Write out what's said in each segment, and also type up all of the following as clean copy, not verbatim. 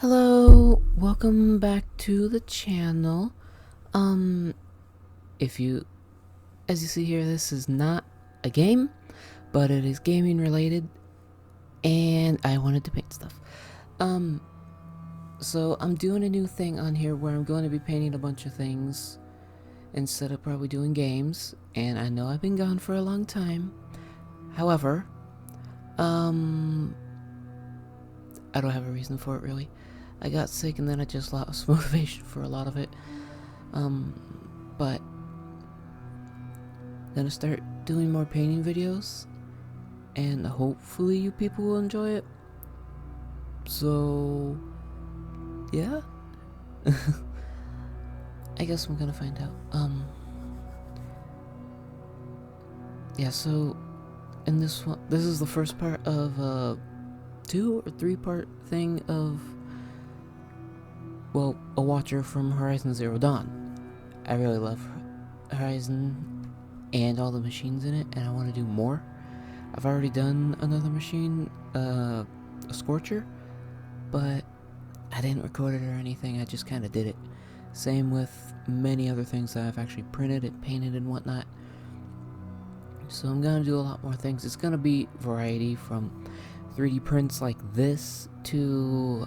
Hello, welcome back to the channel. If you, as you see here, this is not a game, but it is gaming related, and I wanted to paint stuff. So I'm doing a new thing on here where I'm going to be painting a bunch of things instead of probably doing games, and I know I've been gone for a long time. However, I don't have a reason for it really. I got sick and then I just lost motivation for a lot of it. But gonna start doing more painting videos and hopefully you people will enjoy it. So yeah. I guess I'm gonna find out. Yeah, so in this one, this is the first part of a 2 or 3 part thing of, well, a watcher from Horizon Zero Dawn. I really love Horizon and all the machines in it, and I want to do more. I've already done another machine, a Scorcher, but I didn't record it or anything, I just kind of did it. Same with many other things that I've actually printed and painted and whatnot. So I'm gonna do a lot more things. It's gonna be variety from 3D prints like this to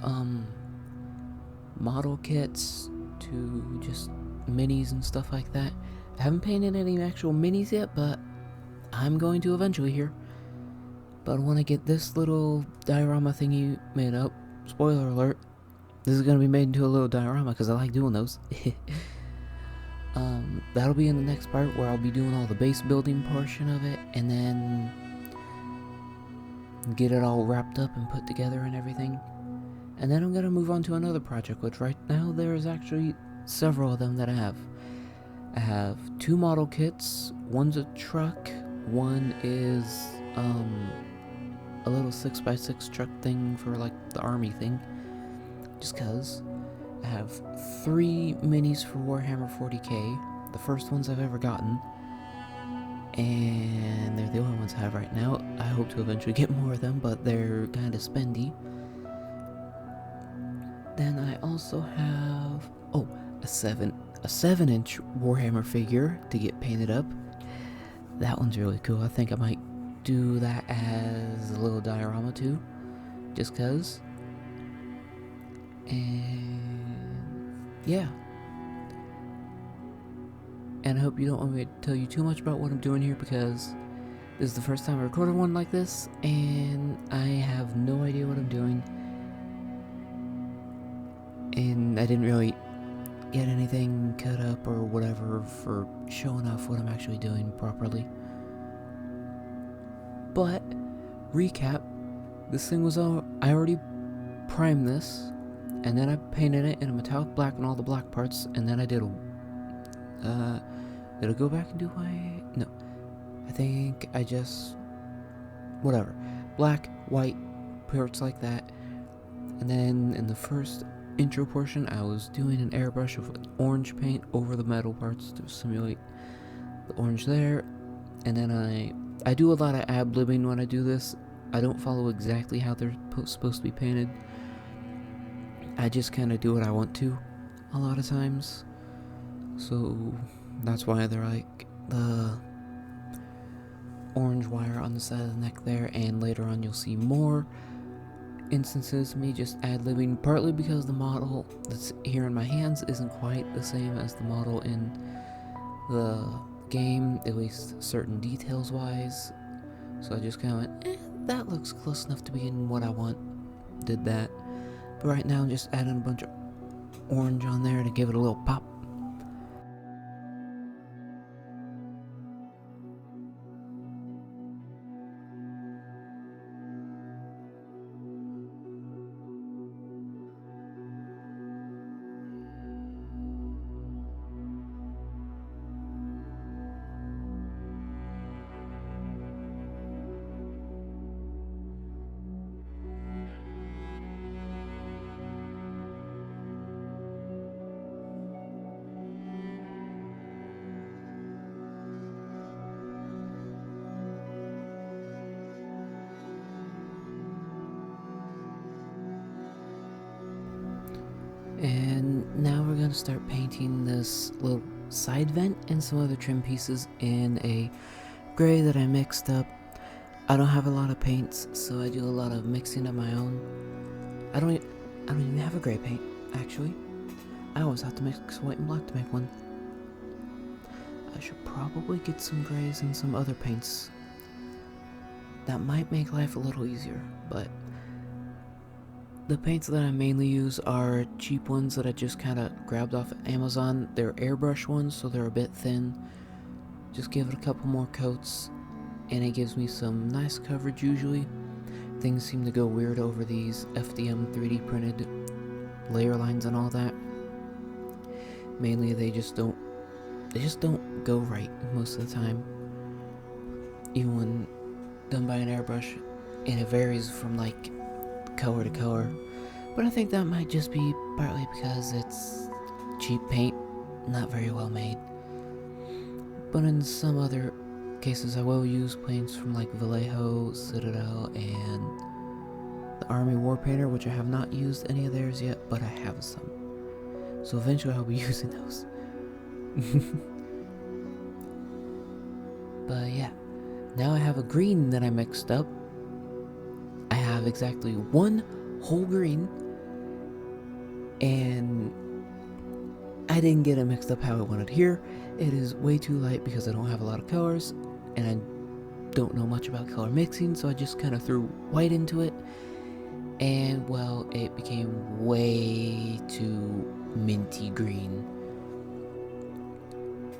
model kits to just minis and stuff like that. I haven't painted any actual minis yet, but I'm going to eventually here. But I want to get this little diorama thingy made up. Spoiler alert, this is going to be made into a little diorama because I like doing those. That'll be in the next part where I'll be doing all the base building portion of it and then get it all wrapped up and put together and everything. And then I'm going to move on to another project, which right now there's actually several of them that I have. I have 2 model kits. One's a truck, one is a little 6x6 truck thing for like the army thing, just cause. I have 3 minis for Warhammer 40k, the first ones I've ever gotten, and they're the only ones I have right now. I hope to eventually get more of them, but they're kind of spendy. Then I also have, oh, a 7-inch Warhammer figure to get painted up. That one's really cool. I think I might do that as a little diorama too, just cause. And yeah. And I hope you don't want me to tell you too much about what I'm doing here because this is the first time I recorded one like this and I have no idea what I'm doing. And I didn't really get anything cut up or whatever for showing off what I'm actually doing properly. But recap, this thing was all, I already primed this and then I painted it in a metallic black on all the black parts, and then I did a did I go back and do white? No, I think I just, whatever, black, white, parts like that. And then in the first intro portion I was doing an airbrush of orange paint over the metal parts to simulate the orange there. And then I do a lot of ad-libbing when I do this. I don't follow exactly how they're supposed to be painted. I just kind of do what I want to a lot of times. So that's why they're like the orange wire on the side of the neck there, and later on you'll see more instances of me just ad-libbing, partly because the model that's here in my hands isn't quite the same as the model in the game, at least certain details wise. So I just kind of went, that looks close enough to be in what I want. Did that. But right now I'm just adding a bunch of orange on there to give it a little pop. And now we're gonna start painting this little side vent and some other trim pieces in a gray that I mixed up. I don't have a lot of paints, so I do a lot of mixing of my own. I don't even have a gray paint, actually. I always have to mix white and black to make one. I should probably get some grays and some other paints. That might make life a little easier, but the paints that I mainly use are cheap ones that I just kind of grabbed off Amazon. They're airbrush ones, so they're a bit thin. Just give it a couple more coats, and it gives me some nice coverage usually. Things seem to go weird over these FDM 3D printed layer lines and all that. Mainly they just don't go right most of the time. Even when done by an airbrush, and it varies from like color to color. But I think that might just be partly because it's cheap paint, not very well made. But in some other cases I will use paints from like Vallejo, Citadel, and the Army War Painter, which I have not used any of theirs yet, but I have some. So eventually I'll be using those. But yeah, now I have a green that I mixed up. I have exactly one whole green, and I didn't get it mixed up how I wanted here. It is way too light because I don't have a lot of colors, and I don't know much about color mixing, so I just kind of threw white into it, and well, it became way too minty green.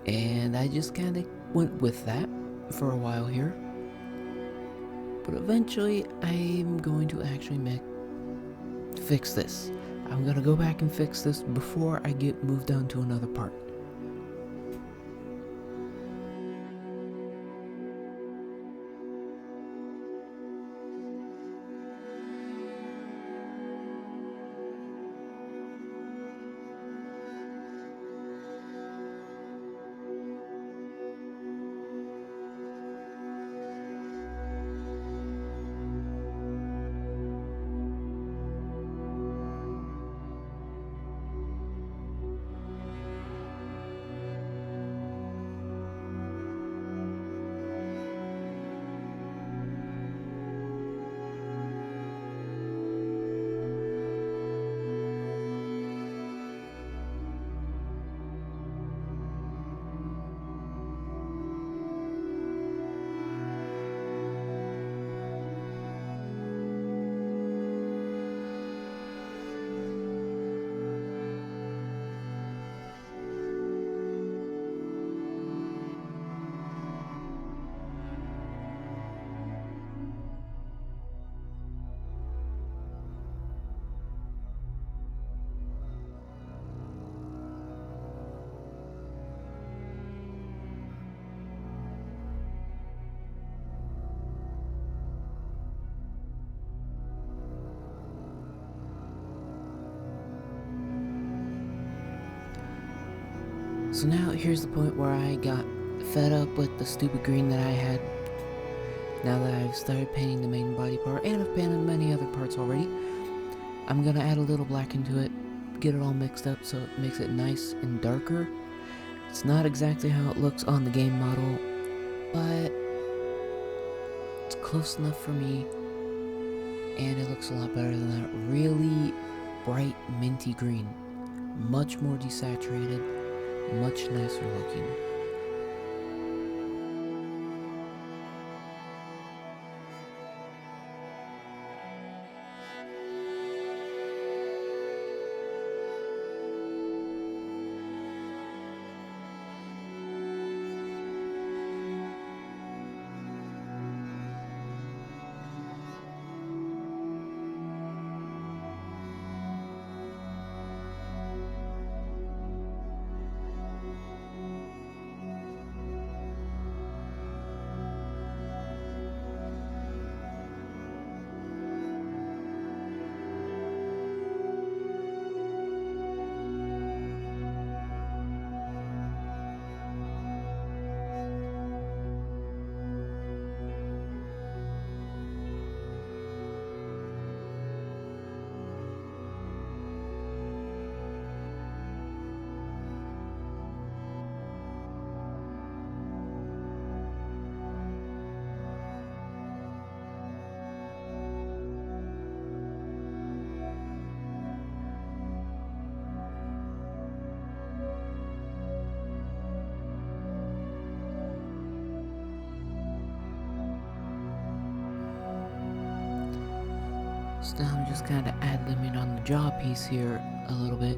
And I just kind of went with that for a while here. But eventually, I'm going to actually fix this. I'm going to go back and fix this before I get moved on to another part. So now here's the point where I got fed up with the stupid green that I had. Now that I've started painting the main body part, and I've painted many other parts already, I'm gonna add a little black into it, get it all mixed up so it makes it nice and darker. It's not exactly how it looks on the game model, but it's close enough for me, and it looks a lot better than that really bright minty green. Much more desaturated, much nicer looking. So now I'm just kind of ad-libbing on the jaw piece here a little bit.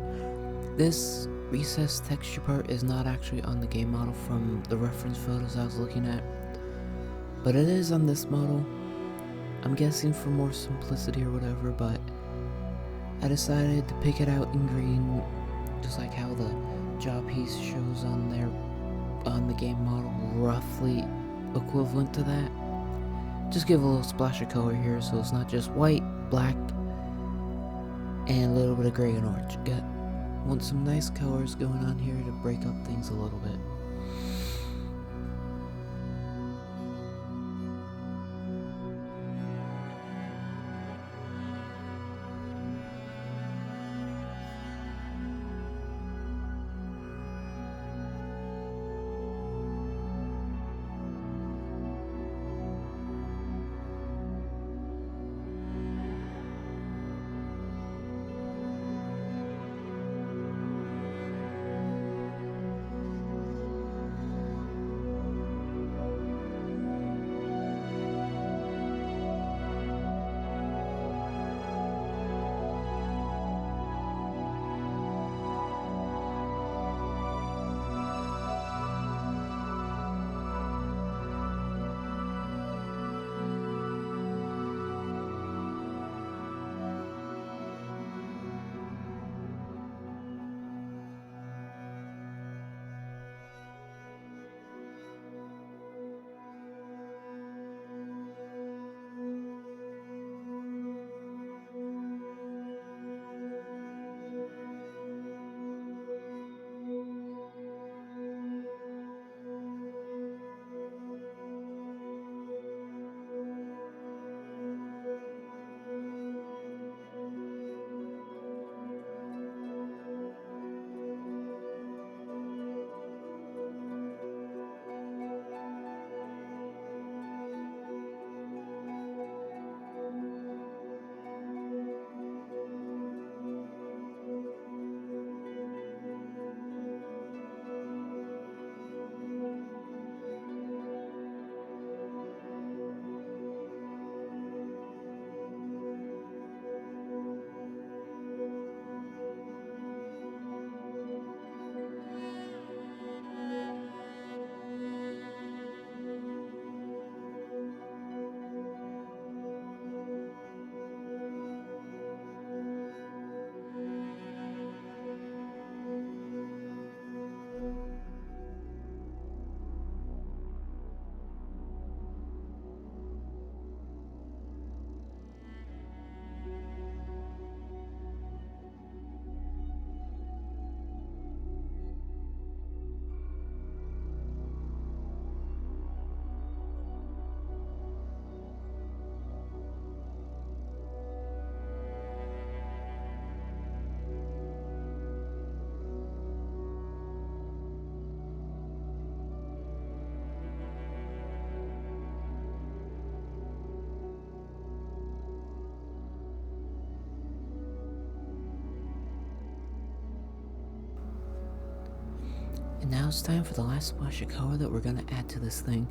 This recessed texture part is not actually on the game model from the reference photos I was looking at, but it is on this model. I'm guessing for more simplicity or whatever, but I decided to pick it out in green, just like how the jaw piece shows on there on the game model, roughly equivalent to that. Just give a little splash of color here so it's not just white, black, and a little bit of gray and orange. Want some nice colors going on here to break up things a little bit. And now it's time for the last splash of color that we're gonna add to this thing.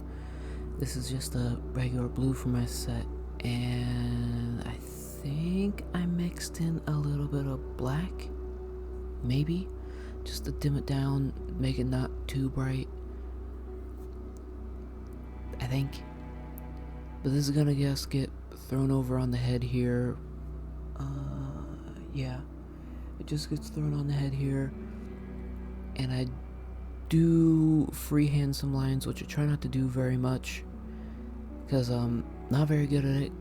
This is just a regular blue for my set, and I think I mixed in a little bit of black, maybe, just to dim it down, make it not too bright, I think. But this is gonna just get thrown over on the head here. Yeah, it just gets thrown on the head here, and I do freehand some lines, which I try not to do very much because I'm not very good at it.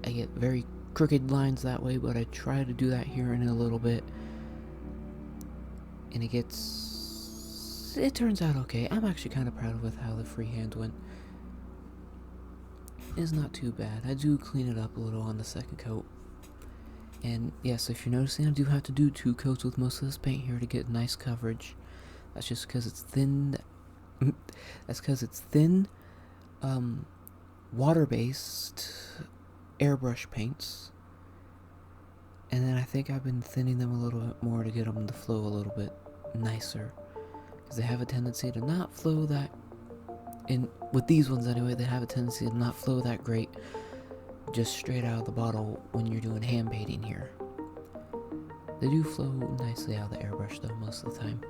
I get very crooked lines that way, but I try to do that here in a little bit, and it turns out okay. I'm actually kind of proud with how the freehand went. It's not too bad. I do clean it up a little on the second coat. And yes, if you're noticing, I do have to do 2 coats with most of this paint here to get nice coverage. That's just because it's thin. That's because it's thin, water-based airbrush paints. And then I think I've been thinning them a little bit more to get them to flow a little bit nicer, because they have a tendency to not flow that. And with these ones anyway, they have a tendency to not flow that great just straight out of the bottle when you're doing hand painting here. They do flow nicely out of the airbrush though most of the time.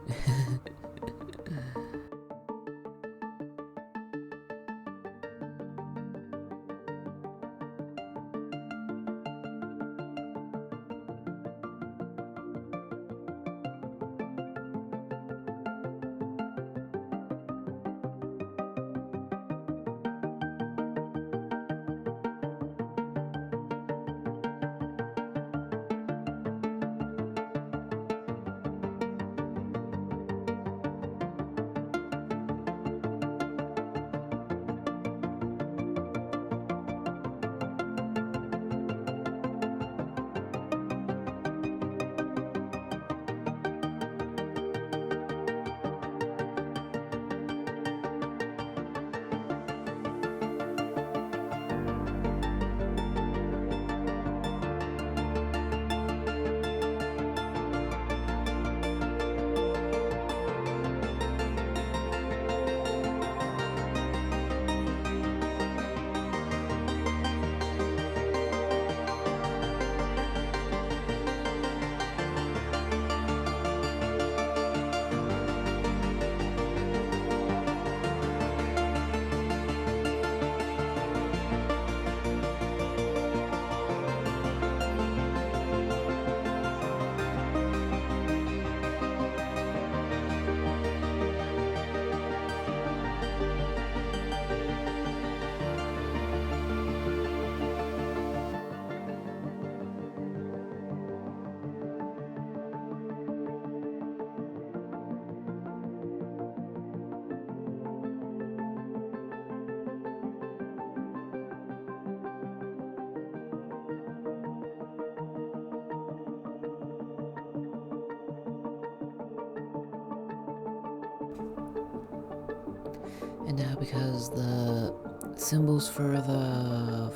And now because the symbols for the...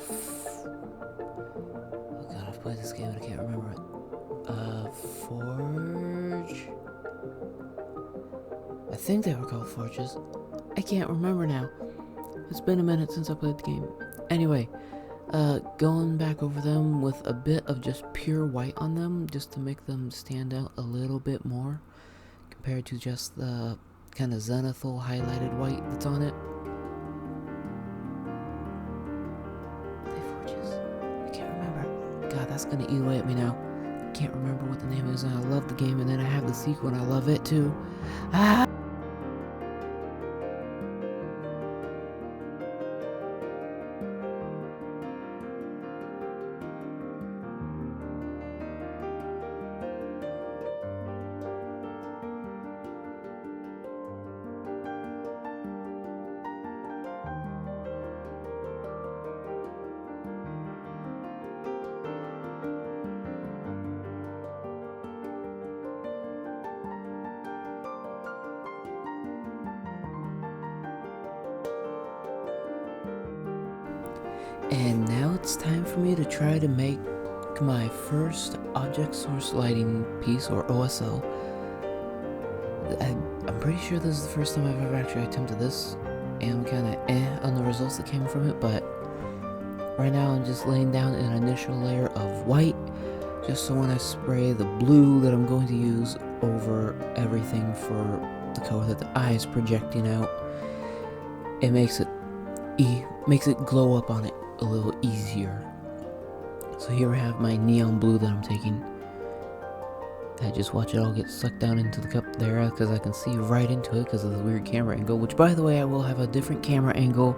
oh god, I've played this game and I can't remember it. Forge? I think they were called forges. I can't remember now. It's been a minute since I played the game. Anyway, going back over them with a bit of just pure white on them, just to make them stand out a little bit more, compared to just the kind of zenithal highlighted white that's on it. Are they forges? I can't remember. God, that's gonna eat away at me now. I can't remember what the name is, and I love the game, and then I have the sequel, and I love it too. Ah! And now it's time for me to try to make my first object source lighting piece, or OSL. I'm pretty sure this is the first time I've ever actually attempted this, and I'm kind of on the results that came from it, but right now I'm just laying down an initial layer of white, just so when I spray the blue that I'm going to use over everything for the color that the eye is projecting out, it makes it glow up on it a little easier. So here I have my neon blue that I'm taking. I just watch it all get sucked down into the cup there, because I can see right into it because of the weird camera angle, which, by the way, I will have a different camera angle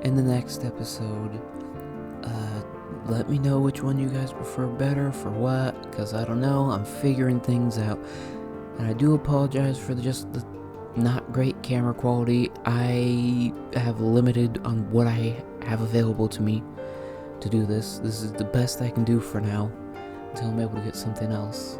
in the next episode. Let me know which one you guys prefer better for what, because I don't know, I'm figuring things out. And I do apologize for just the not great camera quality. I have limited on what I have available to me to do this. This is the best I can do for now, until I'm able to get something else.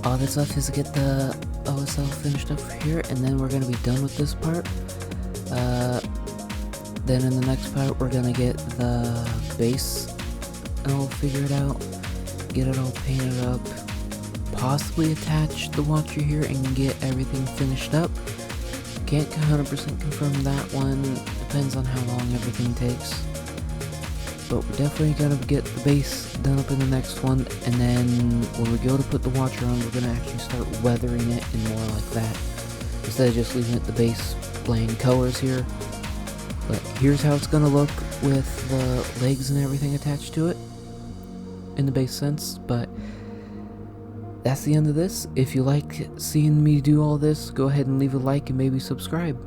all that's left is to get the OSL finished up here, and then we're gonna be done with this part. Then in the next part, we're gonna get the base all figured out, get it all painted up, possibly attach the watcher here and get everything finished up. Can't 100% confirm that one, depends on how long everything takes. But we're definitely gonna get the base done up in the next one, and then when we go to put the watcher on, we're gonna actually start weathering it and more like that, instead of just leaving it the base plain colors here. But here's how it's gonna look with the legs and everything attached to it in the base sense. But that's the end of this. If you like seeing me do all this, go ahead and leave a like and maybe subscribe.